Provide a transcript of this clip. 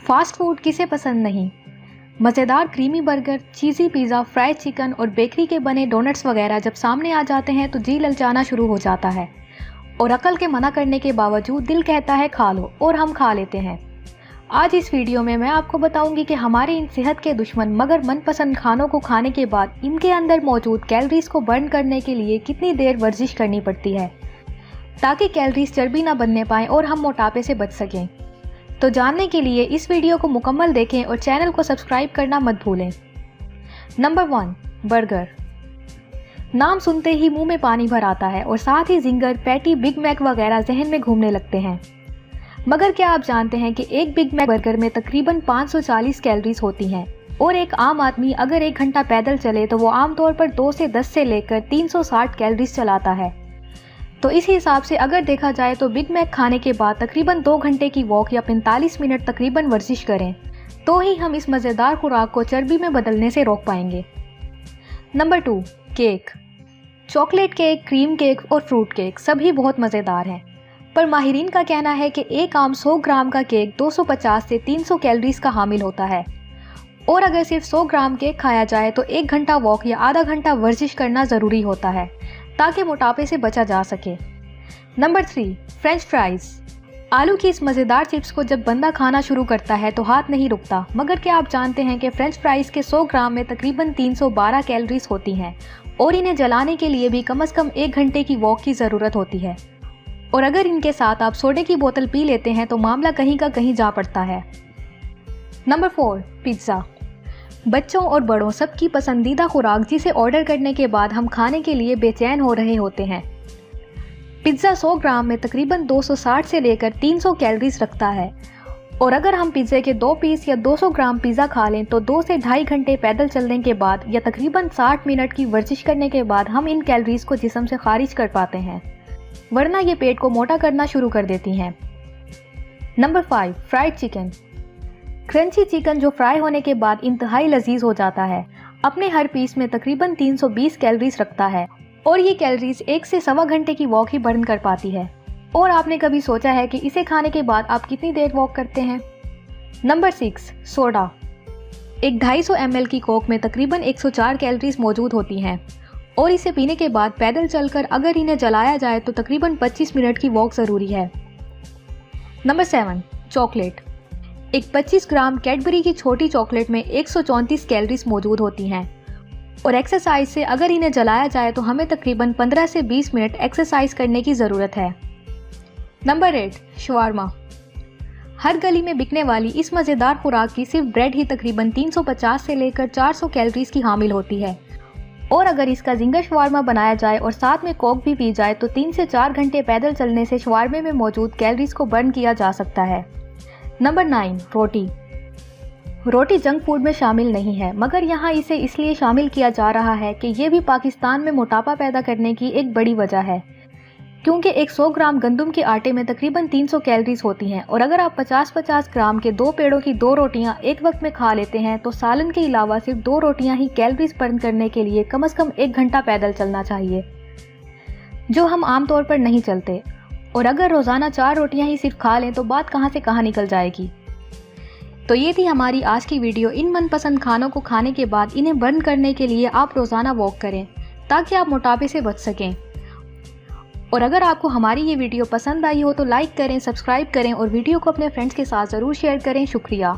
Fast food किसे पसंद नहीं। मज़ेदार क्रीमी बर्गर, चीज़ी पिज़्ज़ा, फ्राइड चिकन और बेकरी के बने डोनट्स वगैरह जब सामने आ जाते हैं तो जी ललचाना शुरू हो जाता है और अकल के मना करने के बावजूद दिल कहता है खा लो और हम खा लेते हैं। आज इस वीडियो में मैं आपको बताऊंगी कि हमारे इन सेहत के दुश्मन मगर मनपसंद खानों को खाने के बाद इनके अंदर मौजूद कैलोरीज को बर्न करने के लिए कितनी देर वर्जिश करनी पड़ती है ताकि कैलोरीज चर्बी ना बनने पाएं और हम मोटापे से बच सकें। तो जानने के लिए इस वीडियो को मुकम्मल देखें और चैनल को सब्सक्राइब करना मत भूलें। Number 1, burger. नाम सुनते ही मुंह में पानी भर आता है और साथ ही जिंगर, पैटी, बिग मैक वगैरह जहन में घूमने लगते हैं। मगर क्या आप जानते हैं कि एक बिग मैक बर्गर में तकरीबन 540 कैलोरीज होती हैं और एक आम आदमी अगर 1 घंटा पैदल चले तो वो आमतौर पर 2 से 10 से लेकर 360 कैलोरीज चलाता है। तो इस हिसाब से अगर देखा जाए तो बिग मैक खाने के बाद तकरीबन 2 घंटे की वॉक या 45 मिनट तकरीबन वर्जिश करें तो ही हम इस मज़ेदार खुराक को चर्बी में बदलने से रोक पाएंगे। Number 2, cake. Chocolate cake, cream cake और फ्रूट केक सभी बहुत मज़ेदार हैं, पर माहिरीन का कहना है कि एक आम 100 ग्राम का केक 250 से 300 कैलोरीज का हामिल होता है और अगर सिर्फ 100 ग्राम केक खाया जाए तो 1 घंटा वॉक या आधा घंटा वर्जिश करना ज़रूरी होता है ताकि मोटापे से बचा जा सके। Number 3, French fries. आलू की इस मज़ेदार चिप्स को जब बंदा खाना शुरू करता है तो हाथ नहीं रुकता, मगर क्या आप जानते हैं कि फ्रेंच फ्राइज के 100 ग्राम में तकरीबन 312 कैलोरीज होती हैं और इन्हें जलाने के लिए भी कम से कम 1 घंटे की वॉक की ज़रूरत होती है और अगर इनके साथ आप सोडे की बोतल पी लेते हैं तो मामला कहीं का कहीं जा पड़ता है। Number 4, pizza. बच्चों और बड़ों सबकी पसंदीदा खुराक जिसे ऑर्डर करने के बाद हम खाने के लिए बेचैन हो रहे होते हैं। पिज़्ज़ा 100 ग्राम में तकरीबन 260 से लेकर 300 कैलोरीज रखता है और अगर हम पिज़्ज़े के 2 पीस या 200 ग्राम पिज़्ज़ा खा लें तो 2 से ढाई घंटे पैदल चलने के बाद या तकरीबन 60 मिनट की वर्जिश करने के बाद हम इन कैलोरीज को जिस्म से खारिज कर पाते हैं, वरना ये पेट को मोटा करना शुरू कर देती हैं। Number 5, fried chicken. Crunchy chicken जो फ्राई होने के बाद इंतहाई लजीज हो जाता है, अपने हर पीस में तकरीबन 320 कैलोरीज रखता है और ये कैलोरीज 1 से सवा घंटे की वॉक ही बर्न कर पाती है। और आपने कभी सोचा है कि इसे खाने के बाद आप कितनी देर वॉक करते हैं? Number 6, soda. एक 250 ml की कोक में तकरीबन 104 कैलोरीज मौजूद होती हैं और इसे पीने के बाद पैदल चलकर अगर इन्हें जलाया जाए तो तकरीबन 25 मिनट की वॉक ज़रूरी है। Number 7, chocolate. एक 25 ग्राम कैडबरी की छोटी चॉकलेट में 134 कैलोरीज मौजूद होती हैं और एक्सरसाइज से अगर इन्हें जलाया जाए तो हमें तकरीबन 15 से 20 मिनट एक्सरसाइज करने की ज़रूरत है। Number 8, shawarma. हर गली में बिकने वाली इस मज़ेदार खुराक की सिर्फ ब्रेड ही तकरीबन 350 से लेकर 400 कैलोरीज की हामिल होती है और अगर इसका जिंगर शवारमा बनाया जाए और साथ में कोक भी पी जाए तो 3 से 4 घंटे पैदल चलने से शवारमे में मौजूद कैलोरीज को बर्न किया जा सकता है। नंबर 9, रोटी। रोटी जंक फूड में शामिल नहीं है, मगर यहाँ इसे इसलिए शामिल किया जा रहा है कि ये भी पाकिस्तान में मोटापा पैदा करने की एक बड़ी वजह है, क्योंकि एक 100 ग्राम गंदम के आटे में तकरीबन 300 कैलोरीज होती हैं और अगर आप 50-50 ग्राम के 2 पेड़ों की 2 रोटियां एक वक्त में खा लेते हैं तो सालन के अलावा सिर्फ 2 रोटियां ही कैलोरीज बर्न करने के लिए कम से कम 1 घंटा पैदल चलना चाहिए, जो हम आमतौर पर नहीं चलते। और अगर रोज़ाना 4 रोटियां ही सिर्फ खा लें तो बात कहां से कहां निकल जाएगी। तो ये थी हमारी आज की वीडियो। इन मनपसंद खानों को खाने के बाद इन्हें बर्न करने के लिए आप रोज़ाना वॉक करें ताकि आप मोटापे से बच सकें। और अगर आपको हमारी ये वीडियो पसंद आई हो तो लाइक करें, सब्सक्राइब करें और वीडियो को अपने फ्रेंड्स के साथ ज़रूर शेयर करें। शुक्रिया।